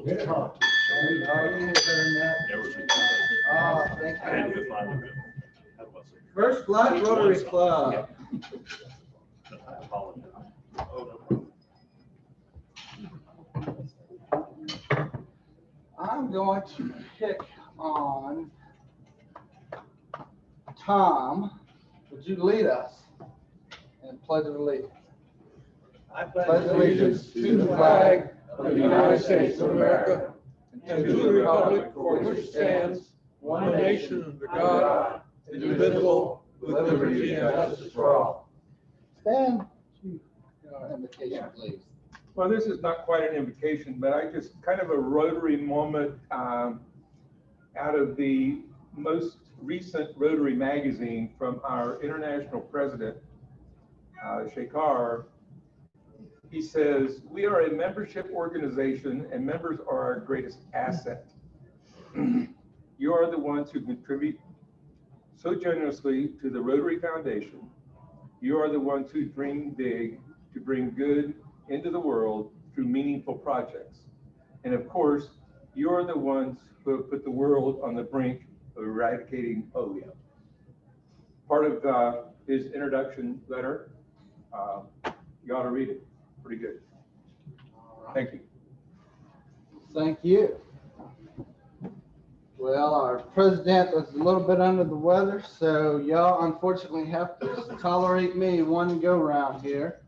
little too hard. Thank you. First Black Rotary Club. I apologize. Oh, no. I'm going to pick on Tom. Would you lead us in Pledge of Allegiance? I pledge allegiance to the flag of the United States of America and to the republic for which it stands, one nation under God, indivisible, with liberty and justice for all. Stand to invitation, please. Well, this is not quite an invocation, but I just kind of a Rotary moment out of the most recent Rotary magazine from our international president, Hoggard. He says, "We are a membership organization and members are our greatest asset. You are the ones who contribute so generously to the Rotary Foundation. You are the ones who dream big to bring good into the world through meaningful projects. And of course, you are the ones who have put the world on the brink of eradicating polio." Part of his introduction letter, you ought to read it. Pretty good. Thank you. Thank you. Well, our president was a little bit under the weather, so y'all unfortunately have to tolerate me one go round here.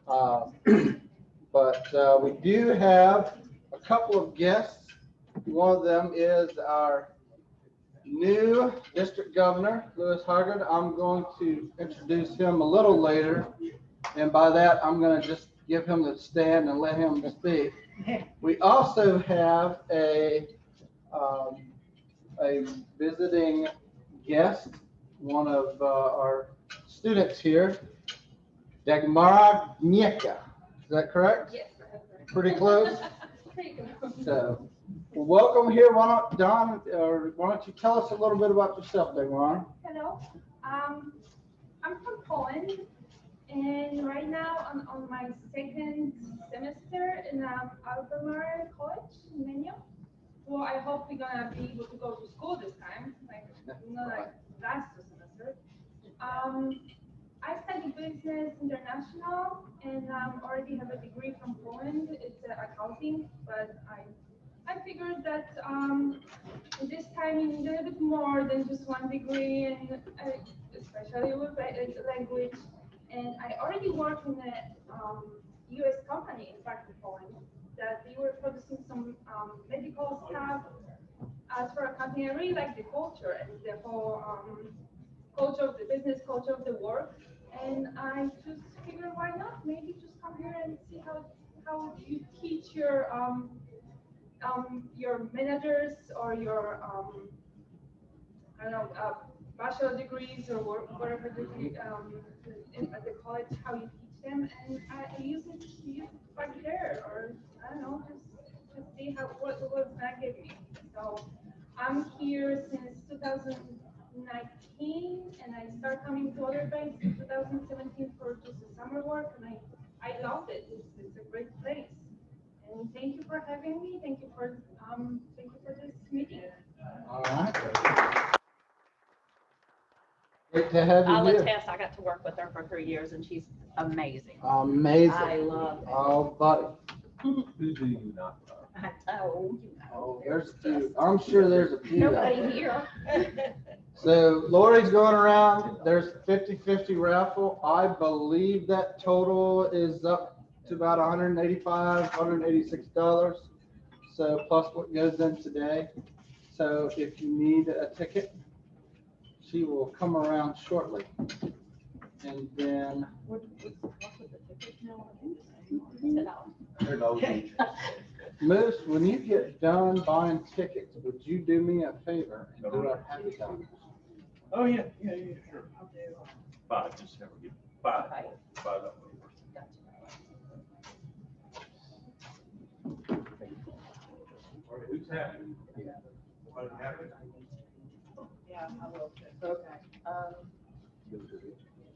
But we do have a couple of guests. One of them is our new district governor, Lewis Hoggard. I'm going to introduce him a little later. And by that, I'm going to just give him the stand and let him speak. We also have a visiting guest, one of our students here, Dagmara Mieka. Is that correct? Yes. Pretty close? Pretty close. So, welcome here. Why don't you tell us a little bit about yourself, Dagmara? Hello. I'm from Poland, and right now I'm on my second semester in Albemarle College in Menio. Well, I hope we're gonna be able to go to school this time, not like last semester. I study business international and already have a degree from Poland. It's accounting, but I figured that this time you need a little bit more than just one degree, and especially with language. And I already work in a U.S. company, in fact, in Poland, that they were producing some medical stuff. As for accounting, I really like the culture and the whole culture of the business, culture of the work. And I just figured, why not? Maybe just come here and see how you teach your managers or your I don't know, bachelor degrees or whatever degree at the college, how you teach them, and I use it back there, or I don't know, just see what that gave me. So I'm here since 2019, and I started coming to other banks in 2017 for just the summer work, and I loved it. It's a great place. And thank you for having me. Thank you for this meeting. All right. Great to have you I'll here. attest, I got to work with her for 3 years and she's amazing. Amazing. I love her. Oh, buddy. Who do you not love? I told you. Oh, there's a few. I'm sure there's a few. Nobody here. So Lori's going around. There's 50-50 raffle. I believe that total is up to about $185, $186. So plus what goes in today. So if you need a ticket, she will come around shortly. And then Moose, when you get done buying tickets, would you do me a favor and do our happy time? Oh, yeah, sure. 5, just never get 5. 5 up. Who's happy? Everybody happy? Yeah, I will. Okay.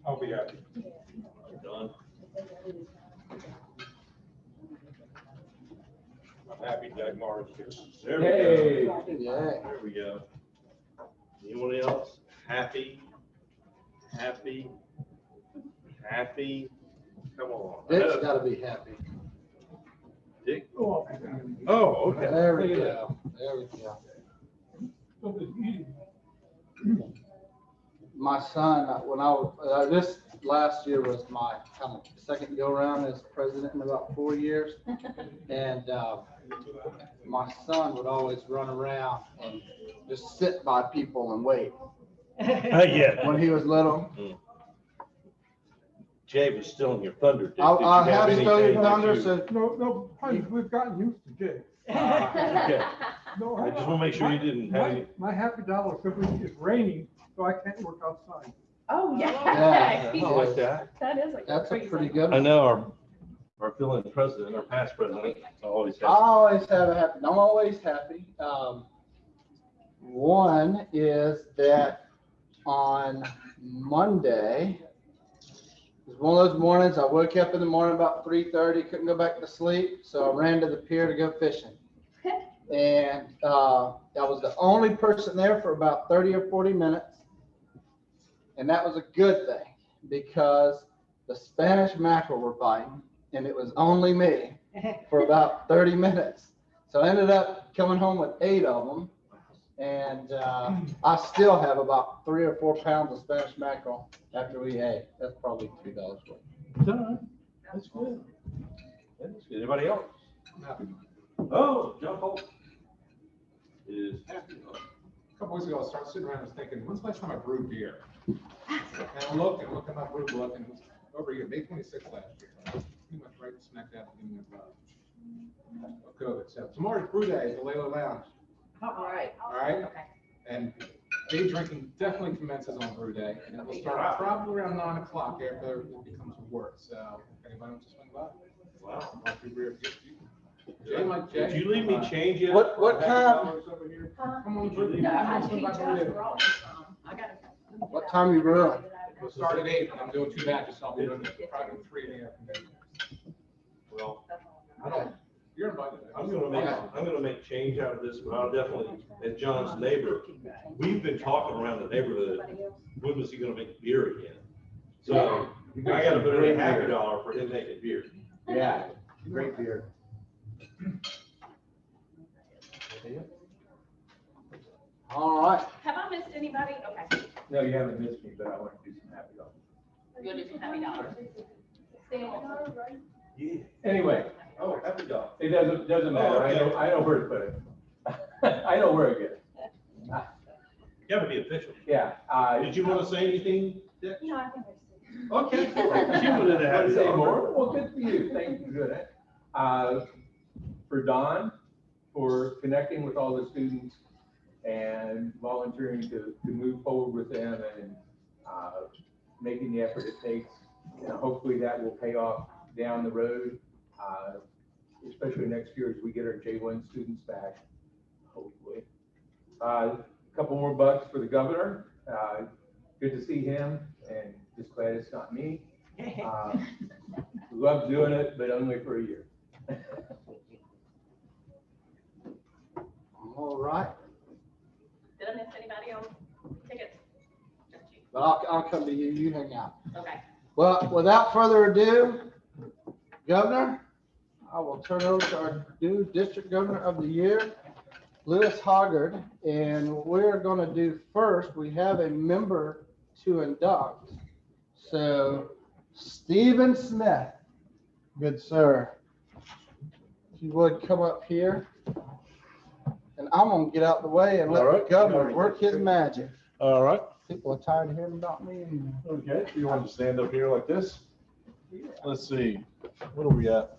I'll be happy. Done. I'm happy Doug Morris here. There we Hey. go. Yeah. There we go. Anyone else? Happy? Happy? Happy? Come on. Dick's gotta be happy. Dick? Oh, Oh, okay. There we go. There we go. My son, when I was, this last year was my kind of second go around as president in about 4 years. And my son would always run around and just sit by people and wait Yeah. when he was little. Jay was stealing your thunder. Dick. I Did you have still anything your that thunder, you- so No, honey, we've gotten used to Jay. Okay. No, I just want to make sure you didn't have any. My happy dollar simply is raining, so I can't work outside. Oh, Yeah. yeah. I don't like that. That is like. that's a crazy. pretty good I one. know our fill-in president, our past president, always I has. always have a happy, I'm always happy. One is that on Monday, it was one of those mornings, I woke up in the morning about 3:30, couldn't go back to sleep, so I ran to the pier to go fishing. And I was the only person there for about 30 or 40 minutes. And that was a good thing because the Spanish mackerel were biting and it was only me for about 30 minutes. So I ended up coming home with 8 of them. And I still have about 3 or 4 pounds of Spanish mackerel after we ate. That's probably $2 worth. That's good. That's good. Anybody else? Oh, John Holt is happy. A couple weeks ago, I started sitting around and was thinking, when's the last time I brewed beer? And I looked at my brew book, and it was over a year, May 26th last year. Pretty much right smack dab at the beginning of COVID. So tomorrow's brew day at the Layla Lounge. All right. All right? Okay. And day drinking definitely commences on brew day, and it will start probably around 9 o'clock after it becomes work. So if anybody wants to swing by, Wow. I'll do beer for you. Jay, Mike, Jay. Did you leave me change yet? What time? Over here? Come on, brew. No, I Swing think by Josh brew day. brought I got it. What time you brewing? We'll start at 8, and I'm doing 2 batches, so I'll be doing probably 3 in the afternoon. Well, I don't, you're invited. I'm gonna make change out of this, but I'll definitely, as John's neighbor, we've been talking around the neighborhood, when was he gonna make beer again? So I gotta put in a happy dollar for him making beer. Yeah, great beer. All right. Have I missed anybody? Okay. No, you haven't missed me, but I want to do some happy dollars. You'll do some happy dollars. Yeah. Anyway, Oh, happy dollar. it doesn't matter. I know where to put it. I know where to get it. You have to be official. Yeah. Did you want to say anything, Dick? No, I think Okay. She wanted to have Want to a say dollar. more? Well, good for you. Thank you. Good. For Don, for connecting with all the students and volunteering to move forward with them and making the effort it takes. And hopefully that will pay off down the road, especially next year as we get our J1 students back, hopefully. A couple more bucks for the governor. Good to see him and just glad it's not me. Love doing it, but only for a year. All right. Did I miss anybody on tickets? Just you. But I'll come to you. You hang out. Okay. Well, without further ado, Governor, I will turn over to our new District Governor of the Year, Lewis Hoggard. And what we're going to do first, we have a member to induct. So Stephen Smith, good sir, if you would come up here. And I'm going to get out the way and let All the right. governor work his magic. All right. People are tired of hearing about me. Okay, so you want to stand up here like this? Let's see, what do we got?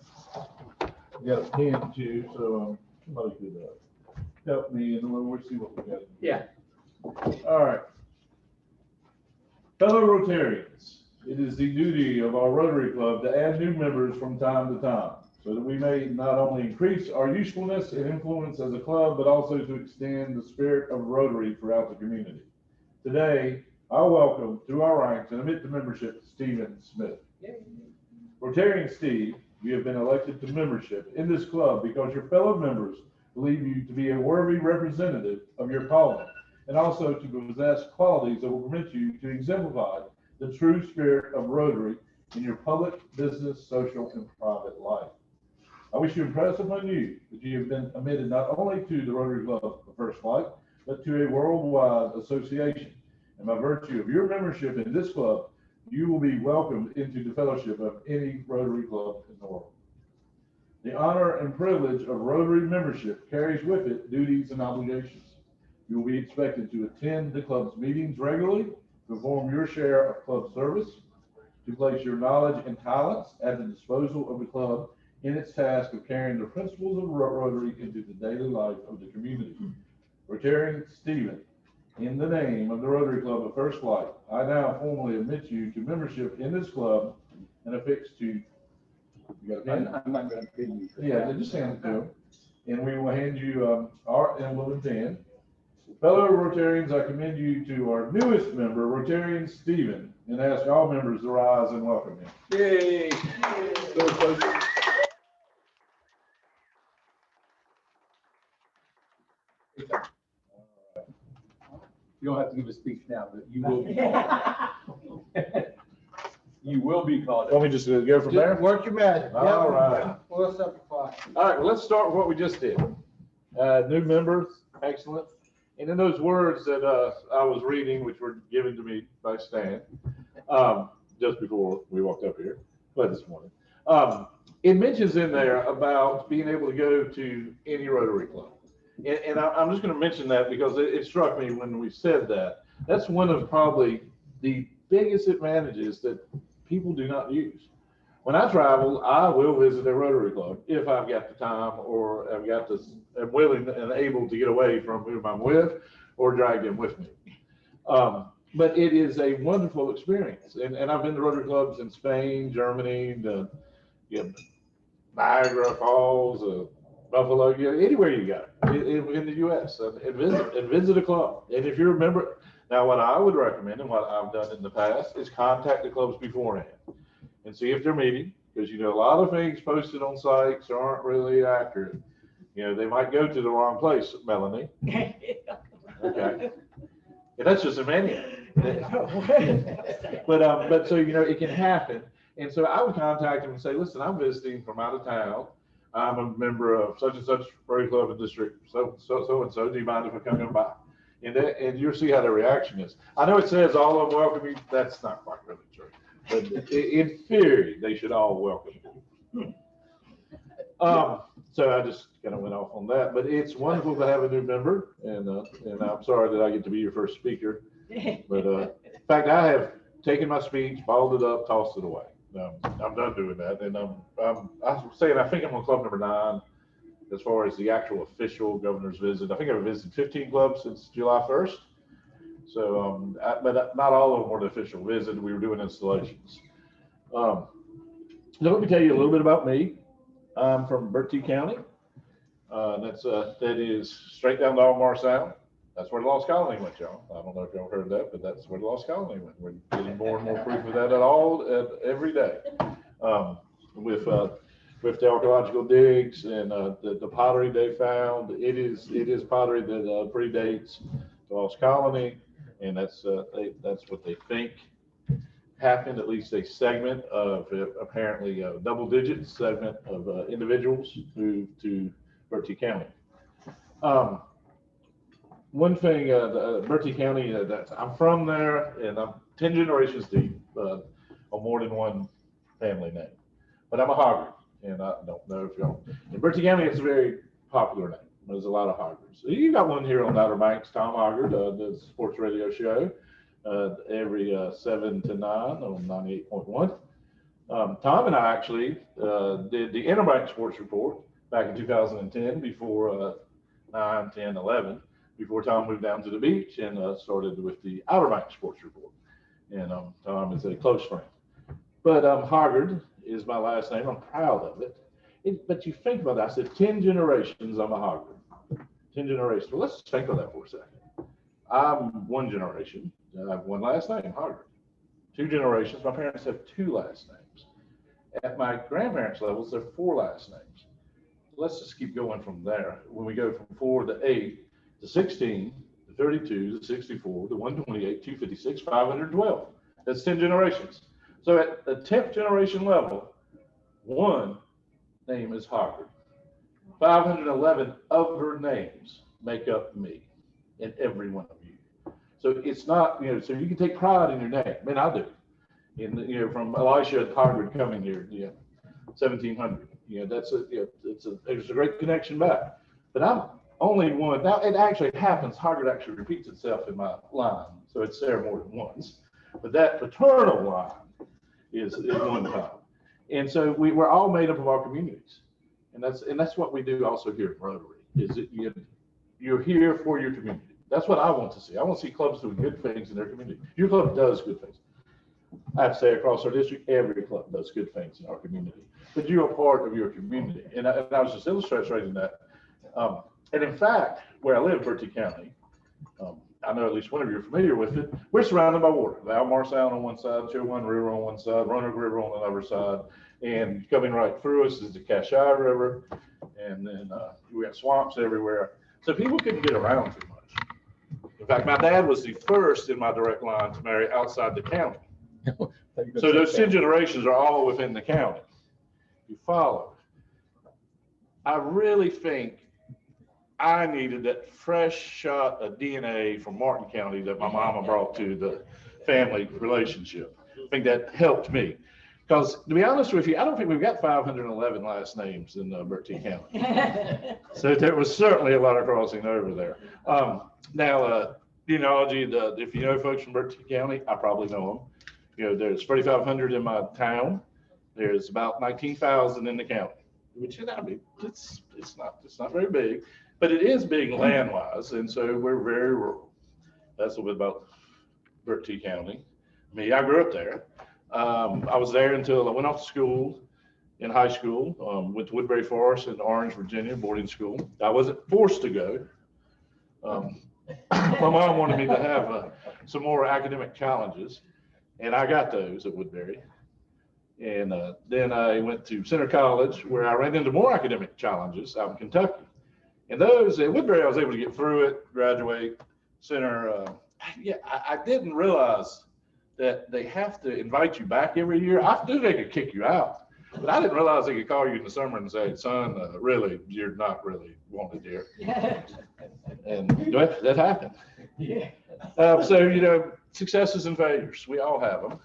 We got a pen too, so somebody could help me and then we'll see what we got. Yeah. All right. Fellow Rotarians, it is the duty of our Rotary Club to add new members from time to time so that we may not only increase our usefulness and influence as a club, but also to extend the spirit of Rotary throughout the community. Today, I welcome to our ranks and admit to membership Stephen Smith. Rotarian Steve you have been elected to membership in this club because your fellow members believe you to be a worthy representative of your calling, and also to possess qualities that will permit you to exemplify the true spirit of Rotary in your public, business, social, and private life. I wish to impress upon you that you have been admitted not only to the Rotary Club of First Flight, but to a worldwide association. And by virtue of your membership in this club, you will be welcomed into the fellowship of any Rotary Club in the world. The honor and privilege of Rotary membership carries with it duties and obligations. You will be expected to attend the club's meetings regularly, perform your share of club service, to place your knowledge and talents at the disposal of the club in its task of carrying the principles of Rotary into the daily life of the community. Rotarian Stephen, in the name of the Rotary Club of First Flight, I now formally admit you to membership in this club and affix to, you got a pen? I'm not gonna pay you. Yeah, just hand it to him. And we will hand you our emblem and pen. Fellow Rotarians, I commend you to our newest member, Rotarian Stephen, and ask all members to rise and welcome him. Yay. You don't have to give a speech now, but you will be. You will be called. Want me just to go from there? Work your magic. Yep. All right. We'll simplify. All right, well, let's start with what we just did. New members, excellent. And in those words that I was reading, which were given to me by Stan, just before we walked up here, but this morning, it mentions in there about being able to go to any Rotary Club. And I'm just going to mention that because it struck me when we said that. That's one of probably the biggest advantages that people do not use. When I travel, I will visit a Rotary Club if I've got the time or I'm willing and able to get away from whom I'm with or drag them with me. But it is a wonderful experience. And I've been to Rotary Clubs in Spain, Germany, Niagara Falls, Buffalo, anywhere you go in the U.S. and visit a club. And if you're a member, now what I would recommend and what I've done in the past is contact the clubs beforehand and see if they're meeting, because a lot of things posted on sites aren't really accurate. They might go to the wrong place, Melanie. Okay, and that's just a menu. But so it can happen, and so I would contact them and say, listen, I'm visiting from out of town. I'm a member of such and such Rotary Club in District so and so. Do you mind if I come in by? And you'll see how their reaction is. I know it says all of them welcome you. That's not quite really true. But in theory, they should all welcome you. So I just kind of went off on that. But it's wonderful to have a new member, and I'm sorry that I get to be your first speaker. But in fact, I have taken my speech, balled it up, tossed it away. I'm done doing that, and I'm saying I think I'm on club number 9 as far as the actual official governor's visit. I think I've visited 15 clubs since July 1st. So, but not all of them were the official visit. We were doing installations. So let me tell you a little bit about me. I'm from Bertie County. That is straight down to Albemarle Sound. That's where the Lost Colony went, y'all. I don't know if y'all heard that, but that's where the Lost Colony went. We're getting more and more proof of that every day. With the archaeological digs and the pottery they found, it is pottery that predates the Lost Colony, and that's what they think happened. At least a segment of apparently a double-digit segment of individuals moved to Bertie County. One thing, Bertie County, I'm from there, and I'm 10 generations deep on more than one family name. But I'm a Hoggard, and I don't know if y'all. In Bertie County, it's a very popular name. There's a lot of Hoggards. You got one here on Outer Banks, Tom Hoggard, the sports radio show, every 7 to 9 on 98.1. Tom and I actually did the Inner Bank Sports Report back in 2010, before 9, 10, 11. Before Tom moved down to the beach and started with the Outer Banks Sports Report. And Tom is a close friend. But Hoggard is my last name. I'm proud of it. But you think about that. I said 10 generations, I'm a Hoggard. 10 generations. Well, let's think of that for a second. I'm one generation. I have one last name, Hoggard. 2 generations. My parents have 2 last names. At my grandparents' levels, there are 4 last names. Let's just keep going from there. When we go from 4 to 8 to 16 to 32 to 64 to 128, 256, 512. That's 10 generations. So at the 10th generation level, one name is Hoggard. 511 other names make up me and every one of you. So it's not, so you can take pride in your name. I mean, I do. And, from Elisha Hoggard coming here, 1700, there's a great connection back. But I'm only one. Now, it actually happens. Hoggard actually repeats itself in my line. So it's there more than once. But that paternal line is one time. And so we're all made up of our communities. And that's what we do also here at Rotary, is that you're here for your community. That's what I want to see. I want to see clubs doing good things in their community. Your club does good things. I have to say, across our district, every club does good things in our community. But you're a part of your community. And I was just illustrating that. And in fact, where I live, Bertie County, I know at least one of you are familiar with it. We're surrounded by water. The Almar Sound on one side, Chilwan River on one side, Roanoke River on the other side. And coming right through us is the Cashai River. And then we got swamps everywhere. So people couldn't get around too much. In fact, my dad was the first in my direct line to marry outside the county. So those 10 generations are all within the county. You follow. I really think I needed that fresh shot of DNA from Martin County that my mama brought to the family relationship. I think that helped me. Because to be honest with you, I don't think we've got 511 last names in Bertie County. So there was certainly a lot of crossing over there. Now, genealogy, if you know folks from Bertie County, I probably know them. There's 3,500 in my town. There's about 19,000 in the county, which it's not very big, but it is big land-wise, and so we're very rural. That's a little bit about Bertie County. Me, I grew up there. I was there until I went off to school in high school, went to Woodbury Forest in Orange, Virginia, boarding school. I wasn't forced to go. My mom wanted me to have some more academic challenges, and I got those at Woodbury. And then I went to Center College, where I ran into more academic challenges out in Kentucky. And those at Woodbury, I was able to get through it, graduate. Center, I didn't realize that they have to invite you back every year. I knew they could kick you out, but I didn't realize they could call you in the summer and say, son, really, you're not really wanted here. And that happened. So, successes and failures, we all have them.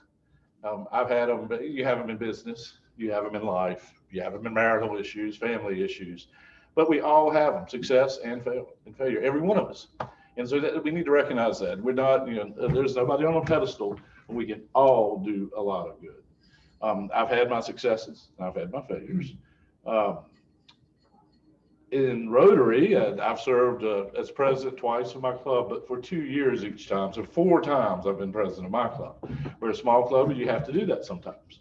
I've had them, but you have them in business, you have them in life, you have them in marital issues, family issues, but we all have them, success and failure, every one of us. And so we need to recognize that. We're not, there's nobody on a pedestal, but we can all do a lot of good. I've had my successes, I've had my failures. In Rotary, I've served as president twice of my club, but for 2 years each time. So 4 times I've been president of my club. We're a small club, and you have to do that sometimes.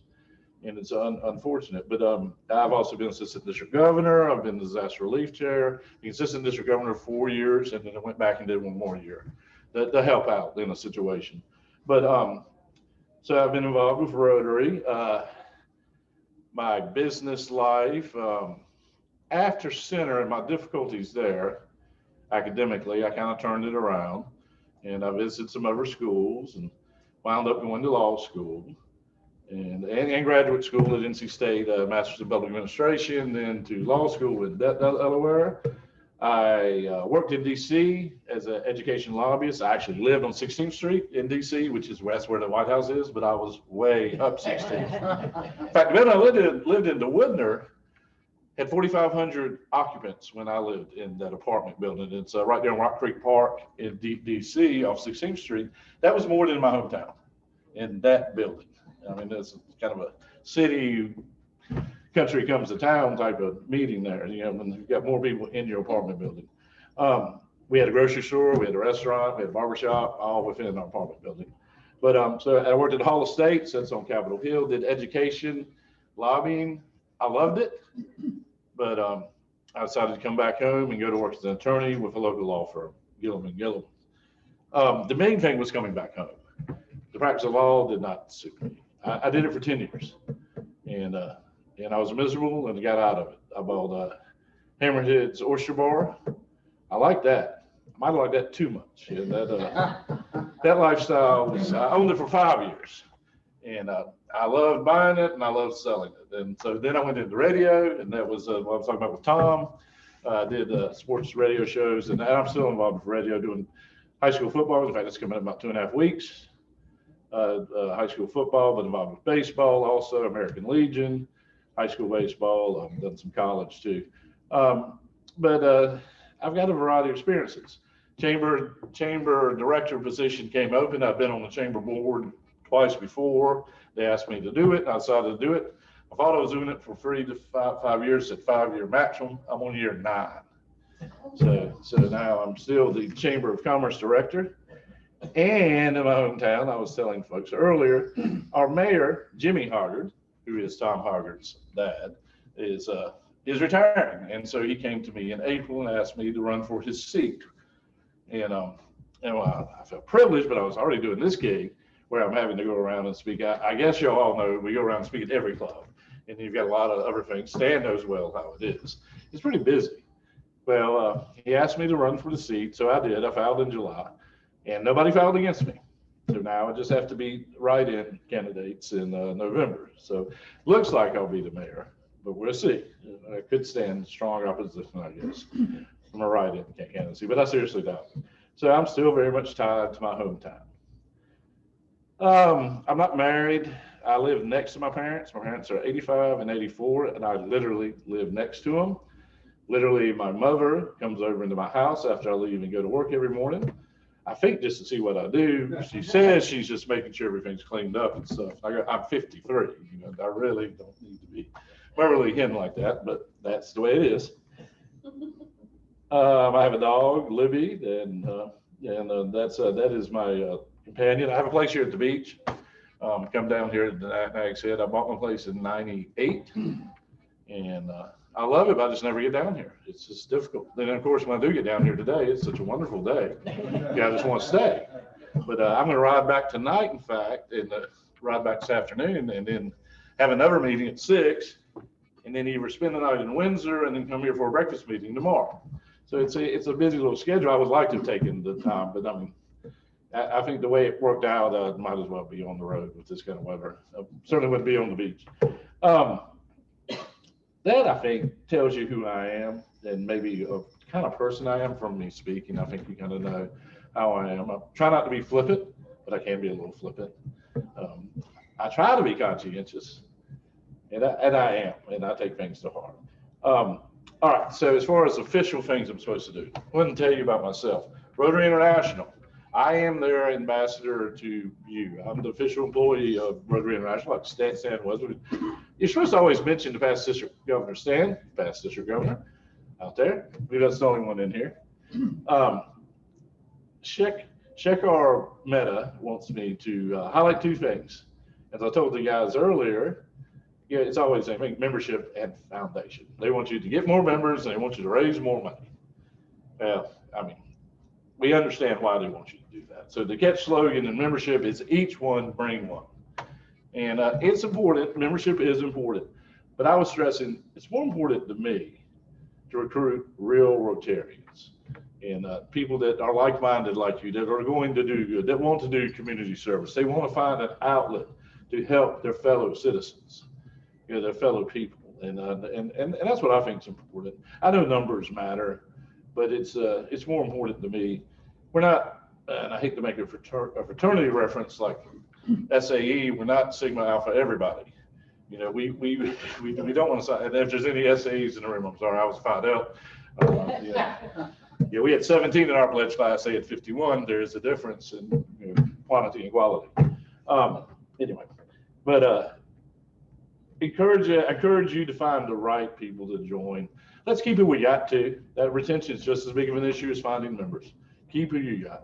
And it's unfortunate. But I've also been assistant district governor. I've been the disaster relief chair, the assistant district governor 4 years, and then I went back and did 1 more year to help out in a situation. But so I've been involved with Rotary. My business life, after Center and my difficulties there, academically, I kind of turned it around, and I visited some other schools and wound up going to law school and graduate school at NC State, Master's of Public Administration, then to law school in Delaware. I worked in DC as an education lobbyist. I actually lived on 16th Street in DC, that's where the White House is, but I was way up 16th. In fact, when I lived in DeWittner, had 4,500 occupants when I lived in that apartment building. It's right there in Rock Creek Park in DC off 16th Street. That was more than my hometown in that building. I mean, it's kind of a city, country comes to town type of meeting there, when you've got more people in your apartment building. We had a grocery store, we had a restaurant, we had a barbershop, all within our apartment building. But so I worked at the Hall of States, that's on Capitol Hill, did education, lobbying. I loved it. But I decided to come back home and go to work as an attorney with a local law firm, Gillum & Gillum. The main thing was coming back home. The practice of law did not suit me. I did it for 10 years. And and I was miserable and got out of it. I bought Hammerhead's Oyster Bar. I like that. I might like that too much. Yeah, that lifestyle was, I owned it for 5 years, and I loved buying it and I loved selling it. And so then I went into radio, and that was what I was talking about with Tom. I did sports radio shows, and I'm still involved with radio doing high school football. In fact, it's coming up about 2.5 weeks. High school football, but involved with baseball also, American Legion, high school baseball. I've done some college too. But I've got a variety of experiences. Chamber director position came open. I've been on the chamber board twice before. They asked me to do it, and I decided to do it. I thought I was doing it for 3 to 5 years at 5-year maximum. I'm on year 9. So now I'm still the Chamber of Commerce director. And in my hometown, I was telling folks earlier, our mayor, Jimmy Hoggard, who is Tom Hoggard's dad, is retiring. And so he came to me in April and asked me to run for his seat. And well, I felt privileged, but I was already doing this gig where I'm having to go around and speak. I guess you all know we go around and speak at every club, and you've got a lot of other things. Stan knows well how it is. It's pretty busy. Well, he asked me to run for the seat, so I did. I filed in July, and nobody filed against me. So now I just have to be write-in candidates in November. So looks like I'll be the mayor, but we'll see. I could stand strong opposition, I guess, from a write-in candidacy, but I seriously doubt it. So I'm still very much tied to my hometown. I'm not married. I live next to my parents. My parents are 85 and 84, and I literally live next to them. Literally, my mother comes over into my house after I leave and go to work every morning. I think just to see what I do. She says she's just making sure everything's cleaned up and stuff. I'm 53. I really don't need to be Beverly Hen like that, but that's the way it is. I have a dog, Libby, and that is my companion. I have a place here at the beach. Come down here to Nag's Head. I bought my place in '98, and I love it, but I just never get down here. It's just difficult. Then, of course, when I do get down here today, it's such a wonderful day. Yeah, I just want to stay. But I'm going to ride back tonight, in fact, and ride back this afternoon, and then have another meeting at 6, and then either spend the night in Windsor and then come here for a breakfast meeting tomorrow. So it's a busy little schedule. I would like to have taken the time, but I think the way it worked out, I might as well be on the road with this kind of weather. I certainly wouldn't be on the beach. That, I think, tells you who I am and maybe a kind of person I am from me speaking. I think you kind of know how I am. I try not to be flippant, but I can be a little flippant. I try to be conscientious, and I am, and I take things to heart. All right, so as far as official things I'm supposed to do, I want to tell you about myself. Rotary International. I am their ambassador to you. I'm the official employee of Rotary International, like Stan was. You're supposed to always mention the past district governor, Stan, past district governor out there. I believe that's the only one in here. Shekar Mehta wants me to highlight 2 things. As I told the guys earlier, it's always, I think, membership and foundation. They want you to get more members, and they want you to raise more money. Well, I mean, we understand why they want you to do that. So the catch slogan in membership is each one bring one. And it's important, membership is important, but I was stressing it's more important to me to recruit real Rotarians and people that are like-minded like you, that are going to do good, that want to do community service. They want to find an outlet to help their fellow citizens, their fellow people. And that's what I think is important. I know numbers matter, but it's more important to me. We're not, and I hate to make a fraternity reference like SAE, we're not Sigma Alpha everybody. We don't want to sign, and if there's any SAEs in the room, I'm sorry, I was Phi Delta. Yeah, we had 17 in our pledge class, they had 51. There is a difference in quantity and quality. Anyway, but encourage you to find the right people to join. Let's keep it we got to. That retention is just as big of an issue as finding members. Keep who you got.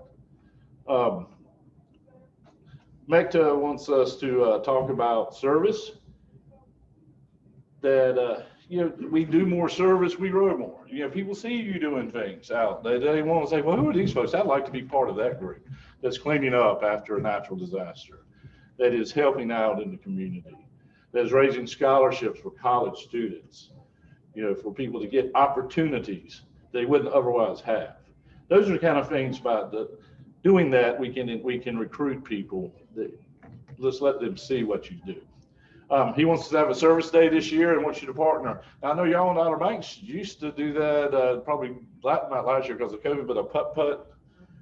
MECTA wants us to talk about service. That we do more service, we grow more. People see you doing things out. They want to say, well, who are these folks? I'd like to be part of that group that's cleaning up after a natural disaster, that is helping out in the community. that is raising scholarships for college students, you know, for people to get opportunities they wouldn't otherwise have. Those are the kind of things about doing that, we can recruit people. Let's let them see what you do. He wants to have a service day this year and wants you to partner. Now, I know y'all in Outer Banks used to do that, probably not last year because of COVID, but a putt-putt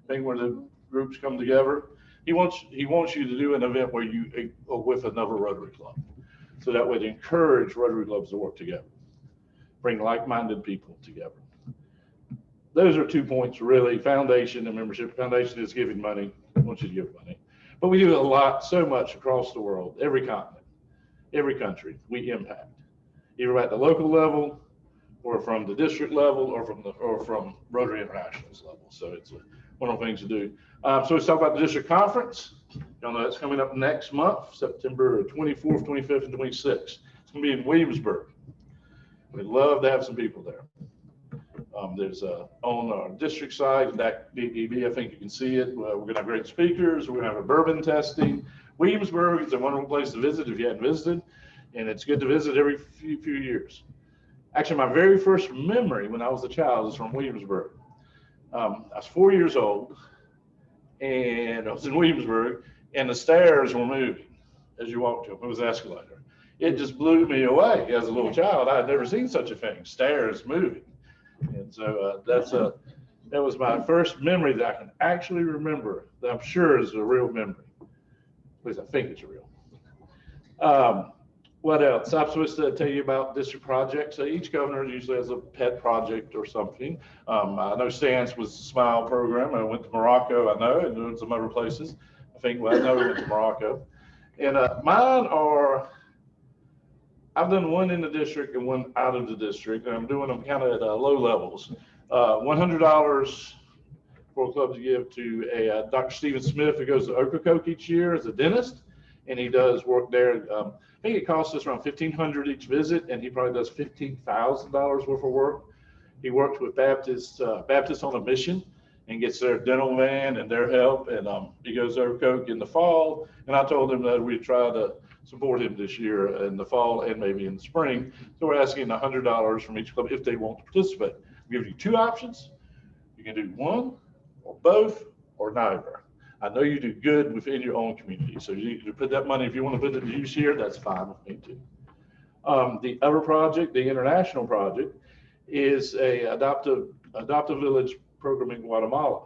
thing where the groups come together. He wants you to do an event where you are with another Rotary Club. So that way to encourage Rotary Clubs to work together, bring like-minded people together. Those are 2 points really, foundation and membership. Foundation is giving money, I want you to give money. But we do a lot, so much across the world, every continent, every country we impact, either at the local level or from the district level or from Rotary International's level. So it's one of the things to do. So let's talk about the district conference. Y'all know that's coming up next month, September 24th, 25th, and 26th. It's gonna be in Williamsburg. We'd love to have some people there. There's on our district side, DAC-DEB, I think you can see it. We're gonna have great speakers. We're gonna have a bourbon testing. Williamsburg is a wonderful place to visit if you hadn't visited, and it's good to visit every few years. Actually, my very first memory when I was a child is from Williamsburg. I was 4 years old, and I was in Williamsburg, and the stairs were moving as you walked to them. It was an escalator. It just blew me away as a little child. I had never seen such a thing, stairs moving. And so that was my first memory that I can actually remember, that I'm sure is a real memory. At least I think it's real. What else? I'm supposed to tell you about district projects. So each governor usually has a pet project or something. I know Stan's was the SMILE program. I went to Morocco, I know, and doing some other places. I know we went to Morocco. And mine are, I've done one in the district and one out of the district, and I'm doing them kind of at low levels. $100 for a club to give to a Dr. Stephen Smith, who goes to Ocracoke each year as a dentist, and he does work there. I think it costs us around $1,500 each visit, and he probably does $15,000 worth of work. He works with Baptists on a Mission and gets their dental van and their help, and he goes to Ocracoke in the fall, and I told him that we'd try to support him this year in the fall and maybe in the spring. So we're asking $100 from each club if they want to participate. We give you two options. You can do one or both or neither. I know you do good within your own community. So you can put that money, if you want to put it to use here, that's fine with me too. The other project, the international project, is a adoptive village program in Guatemala.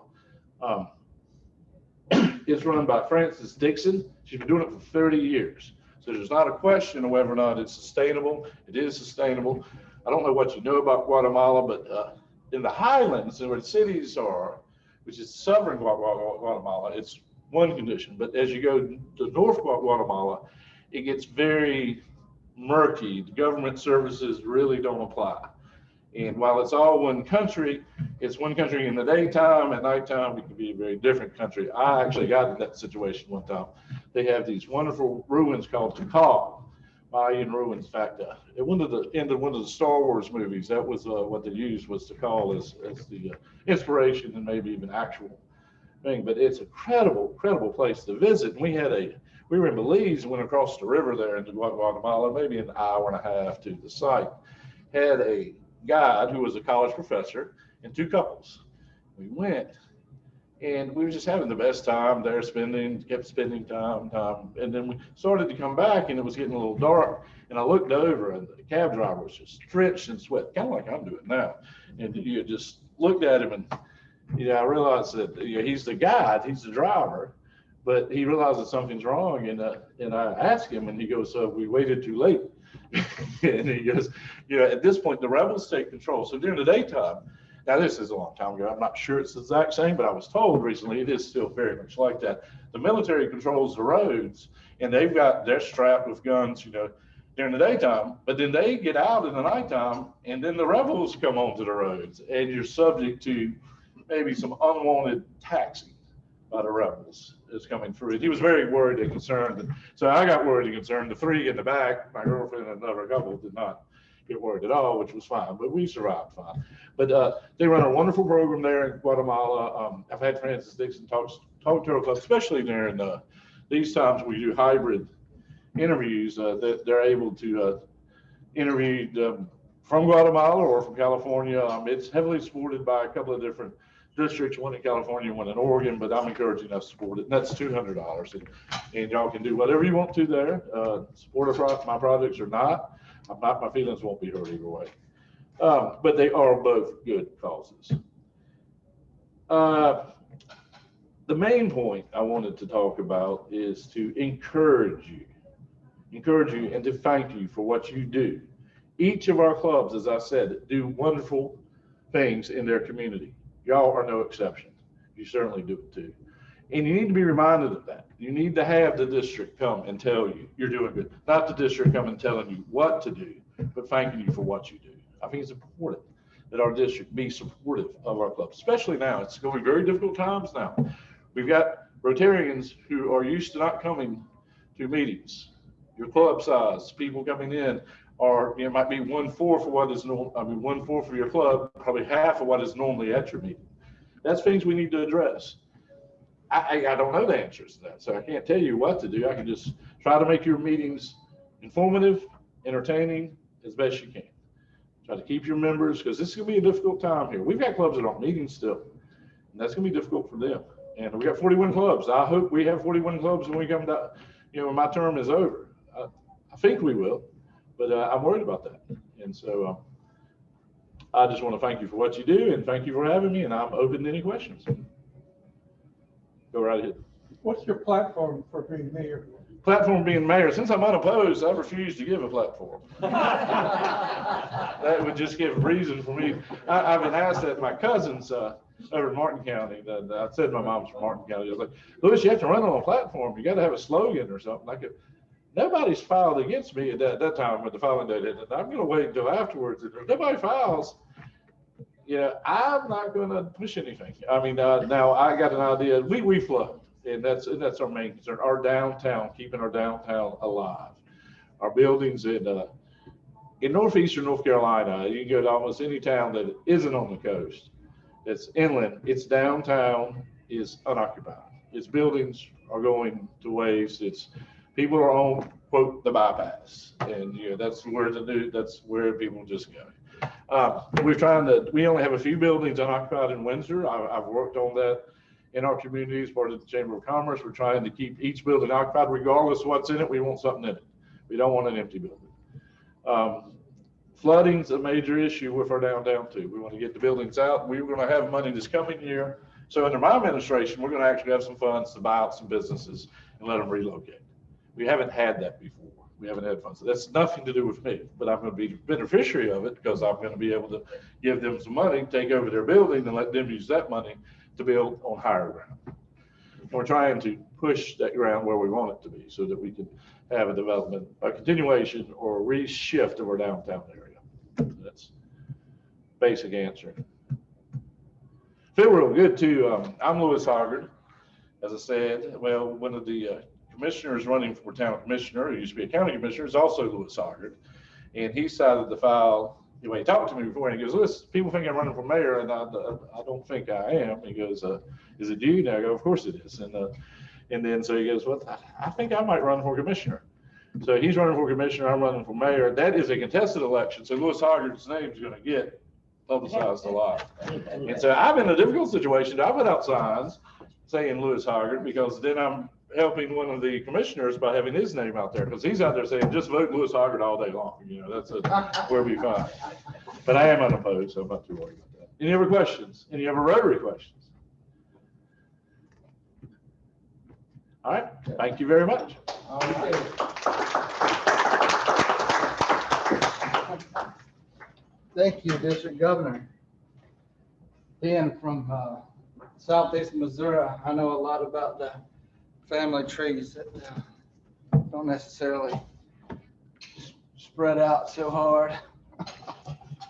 It's run by Frances Dixon. She's been doing it for 30 years. So there's not a question of whether or not it's sustainable. It is sustainable. I don't know what you know about Guatemala, but in the highlands, where the cities are, which is southern Guatemala, it's one condition. But as you go to North Guatemala, it gets very murky. The government services really don't apply. And while it's all one country, it's one country in the daytime. At nighttime, it can be a very different country. I actually got in that situation one time. They have these wonderful ruins called Tikal, Mayan ruins. In fact, at one of the Star Wars movies, that was what they used, was Tikal as the inspiration and maybe even actual thing. But it's a incredible place to visit. And we were in Belize and went across the river there into Guatemala, maybe an hour and a half to the site. Had a guide who was a college professor and two couples. We went and we were just having the best time there, kept spending time. And then we started to come back and it was getting a little dark. And I looked over and the cab driver was just drenched in sweat, kind of like I'm doing now. And you just looked at him and, I realized that he's the guide, he's the driver, but he realized that something's wrong. And I asked him and he goes, we waited too late. And he goes, at this point, the rebels take control. So during the daytime, now this is a long time ago, I'm not sure it's the exact same, but I was told recently it is still very much like that. The military controls the roads and they're strapped with guns, during the daytime, but then they get out in the nighttime and then the rebels come onto the roads and you're subject to maybe some unwanted taxing by the rebels is coming through. He was very worried and concerned. And so I got worried and concerned. The three in the back, my girlfriend and another couple, did not get worried at all, which was fine, but we survived fine. But they run a wonderful program there in Guatemala. I've had Frances Dixon talk to our club, especially during these times we do hybrid interviews, that they're able to interview from Guatemala or from California. It's heavily supported by a couple of different districts, one in California, one in Oregon, but I'm encouraging us to support it. And that's $200. And y'all can do whatever you want to there. Support my projects or not. My feelings won't be hurt either way. But they are both good causes. The main point I wanted to talk about is to encourage you and to thank you for what you do. Each of our clubs, as I said, do wonderful things in their community. Y'all are no exception. You certainly do it too. And you need to be reminded of that. You need to have the district come and tell you you're doing good. Not the district come and telling you what to do, but thanking you for what you do. I think it's important that our district be supportive of our clubs, especially now. It's going to be very difficult times now. We've got Rotarians who are used to not coming to meetings. Your club size, people coming in are, it might be 1/4 of what is normal. 1/4 of your club, probably half of what is normally at your meeting. That's things we need to address. I don't know the answers to that, so I can't tell you what to do. I can just try to make your meetings informative, entertaining, as best you can. Try to keep your members, because this is going to be a difficult time here. We've got clubs that aren't meeting still, and that's going to be difficult for them. And we got 41 clubs. I hope we have 41 clubs when we come to, when my term is over. I think we will, but I'm worried about that. And so I just want to thank you for what you do, and thank you for having me, and I'm open to any questions. Go right ahead. What's your platform for being mayor? Platform being mayor, since I'm unopposed, I refuse to give a platform. That would just give a reason for me. I've been asked that my cousins over in Martin County, I said my mom's from Martin County. I was like, Lewis, you have to run on a platform. You got to have a slogan or something like it. Nobody's filed against me at that time with the filing date. I'm going to wait until afterwards. If nobody files, I'm not going to push anything. Now I got an idea. We flood. And that's our main concern. Our downtown, keeping our downtown alive. Our buildings in northeastern North Carolina, you can go to almost any town that isn't on the coast. It's inland. Its downtown is unoccupied. Its buildings are going to waste. People are on, quote, the bypass, and that's where people just go. We only have a few buildings unoccupied in Windsor. I've worked on that in our community as part of the Chamber of Commerce. We're trying to keep each building occupied regardless of what's in it. We want something in it. We don't want an empty building. Flooding's a major issue with our downtown too. We want to get the buildings out. We're going to have money this coming year. So under my administration, we're going to actually have some funds to buy out some businesses and let them relocate. We haven't had that before. We haven't had funds. So that's nothing to do with me, but I'm going to be the beneficiary of it because I'm going to be able to give them some money, take over their building, and let them use that money to build on higher ground. And we're trying to push that ground where we want it to be so that we can have a development, a continuation or a reshift of our downtown area. That's basic answer. Feel real good too. I'm Lewis Hoggard, as I said. Well, one of the commissioners running for town commissioner, who used to be a county commissioner, is also Lewis Hoggard. And he decided to file. Anyway, he talked to me before and he goes, Lewis, people think I'm running for mayor, and I don't think I am. He goes, is it you? And I go, of course it is. And then so he goes, well, I think I might run for commissioner. So he's running for commissioner, I'm running for mayor. That is a contested election. So Lewis Hoggard's name is going to get publicized a lot. And so I'm in a difficult situation. I put out signs saying Lewis Hoggard because then I'm helping one of the commissioners by having his name out there, because he's out there saying just vote Lewis Hoggard all day long. That's where we find. But I am unopposed, so I'm not too worried about that. Any other questions? Any other Rotary questions? All right. Thank you very much. All right. Thank you, District Governor. Being from southeast Missouri, I know a lot about the family trees that don't necessarily spread out so hard.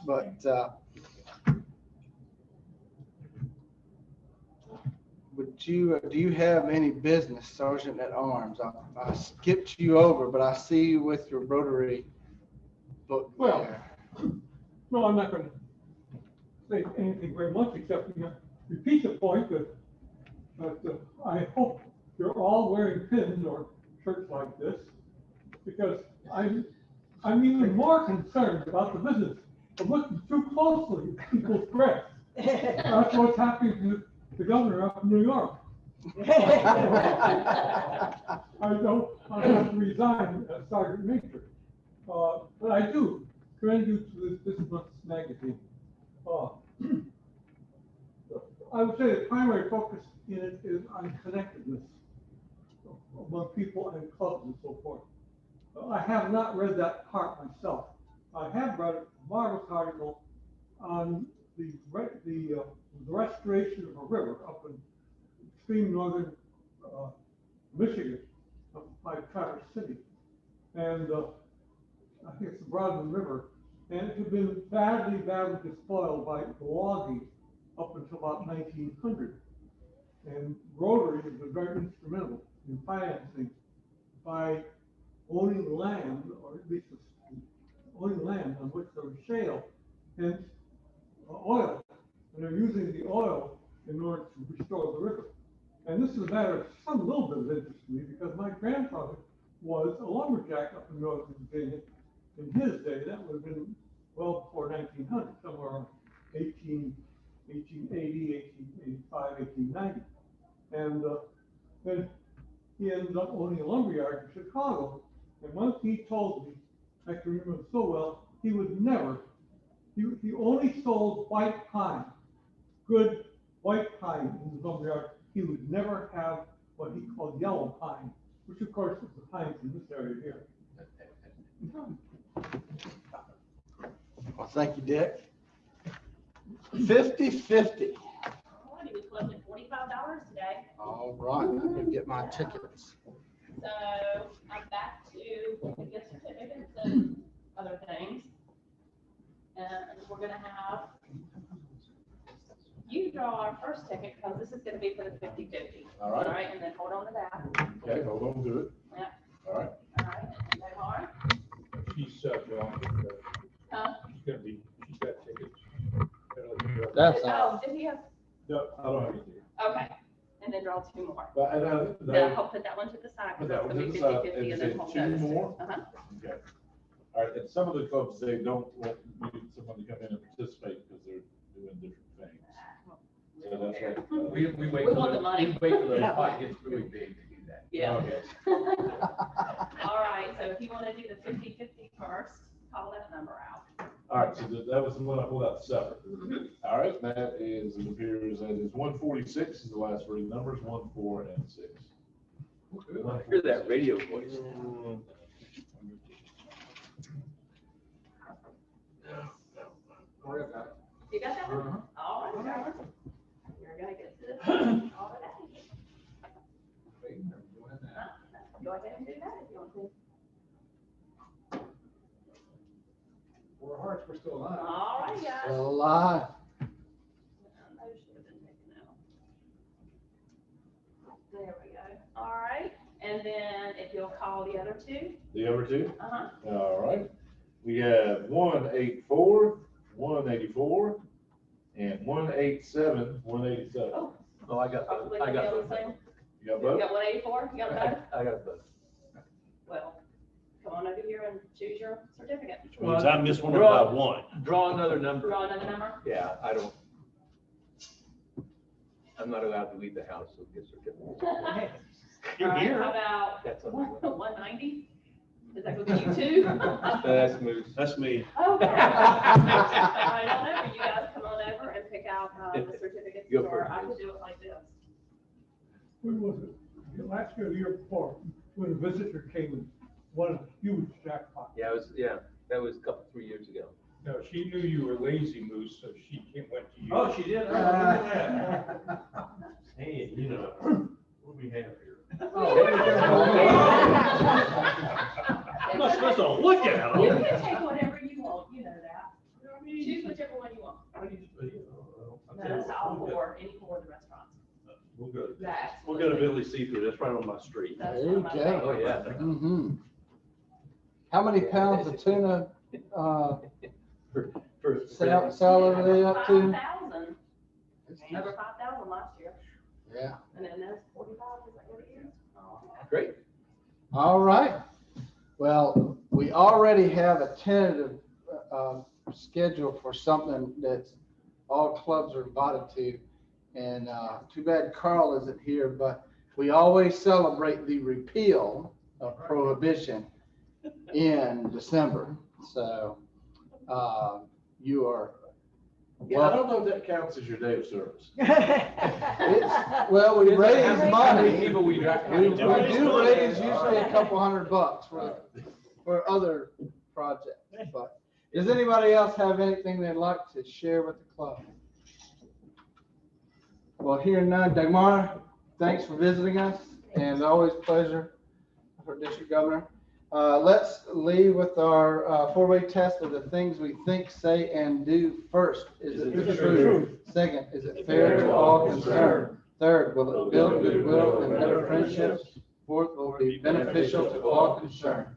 But do you have any business, Sergeant at Arms? I skipped you over, but I see you with your Rotary book there. No, I'm not going to say anything very much except repeat the point that I hope you're all wearing pins or shirts like this. because I'm even more concerned about the business of looking too closely at people's breath. That's what's happening to the governor up in New York. I have to resign as Sergeant Major. But I do commend you to this month's magazine. I would say the primary focus in it is on connectedness among people and clubs and so forth. I have not read that part myself. I have read a marvelous article on the restoration of a river up in extreme northern Michigan, up by Traverse City. And I think it's the Broadman River. And it had been badly despoiled by logging up until about 1900. And Rotary has been very instrumental in financing by owning land, or at least owning land on which there was shale and oil. And they're using the oil in order to restore the river. And this is a matter of some little bit of interest to me because my grandfather was a lumberjack up in Northern Virginia. In his day, that would have been well before 1900, somewhere around 1880, 1885, 1890. And then he ended up owning a lumberyard in Chicago. And once he told me, I can remember so well, he would never, he only sold white pine, good white pine in his lumberyard. He would never have what he called yellow pine, which of course is the pines in this area here. Well, thank you, Dick. 50-50. Alrighty, we collected $45 today. All right, I'm gonna get my tickets. So I'm back to gift certificates and other things. And we're gonna have you draw our first ticket because this is gonna be for the 50-50. All right. All right, and then hold on to that. Okay, hold on to it. Yeah. All right. All right, and they are. She's, John, Huh? she's got tickets. That's Oh, did he have? No, I don't have anything. Okay, and then draw two more. But, Then I'll put that one to the side Put because that that's one gonna be to the side, 50-50 and and then say hold two those two. more? Uh-huh. Okay. All right, and some of the clubs, they don't want someone to come in and participate because they're doing different things. So that's right. We wait. We want the money. We wait till the pot gets really big to do that. Yeah. Okay. All right, so if you want to do the 50-50 first, call that number out. All right, so that was the one I pulled out separate. Mhm. All right, that is, it appears that is 146 is the last three numbers, 1, 4, and 6. Hear that radio voice. You got that one? Uh-huh. All right, Darren. You're gonna get to the all of that. Go ahead and do that if you want to. Four hearts, we're still alive. All right, guys. Still alive. Those should have been taken out. There we go. All right, and then if you'll call the other two. The other two? Uh-huh. All right. We have 184, 184, and 187, 187. Oh, Oh, I got probably both. I got on the both. same. You got You both? got 184? You got both? I got both. Well, come on over here and choose your certificate. Which means I missed one Draw- by one. Draw another number. Draw another number. Yeah, I'm not allowed to leave the house with gift certificates. All You're right, here. how about That's on 190? Is that gonna be you two? That's Moose. That's me. Okay. All right, on over, you guys come on over and pick out the certificates, Go or for it, I could please. do it like this. When was it? Last year, or the year before, when a visitor came and won a huge jackpot. Yeah, that was a couple, 3 years ago. No, she knew you were lazy, Moose, so she went to you. Oh, she did? Oh, look at that. Hey, you know, what do we have here? I'm not supposed to look at You them. can take whatever you want, you know that. Choose whichever one you want. That's all four, any four of the restaurants. We'll go to Billy Seafood, that's right on my street. That's There you one of my go. Oh, favorites. yeah. Mm-hmm. How many pounds of tuna, For sell are they up to? 5,000, over 5,000 last year, Yeah. and then that's 45, is that what it is? Oh, Great. All right. Well, we already have a tentative schedule for something that's all clubs are invited to. And too bad Carl isn't here, but we always celebrate the repeal of prohibition in December. So you are. Yeah, I don't know if that counts as your day of service. Well, we raise How money. many people we got? We do raise usually a couple $100 for other projects. But does anybody else have anything they'd like to share with the club? Well, hearing none, Dagmar, thanks for visiting us, and always pleasure for District Governor. Let's leave with our four-way test of the things we think, say, and do. First, is it the truth? Second, is it fair to all concerned? Third, will it build goodwill and better friendships? Fourth, will it be beneficial to all concerned?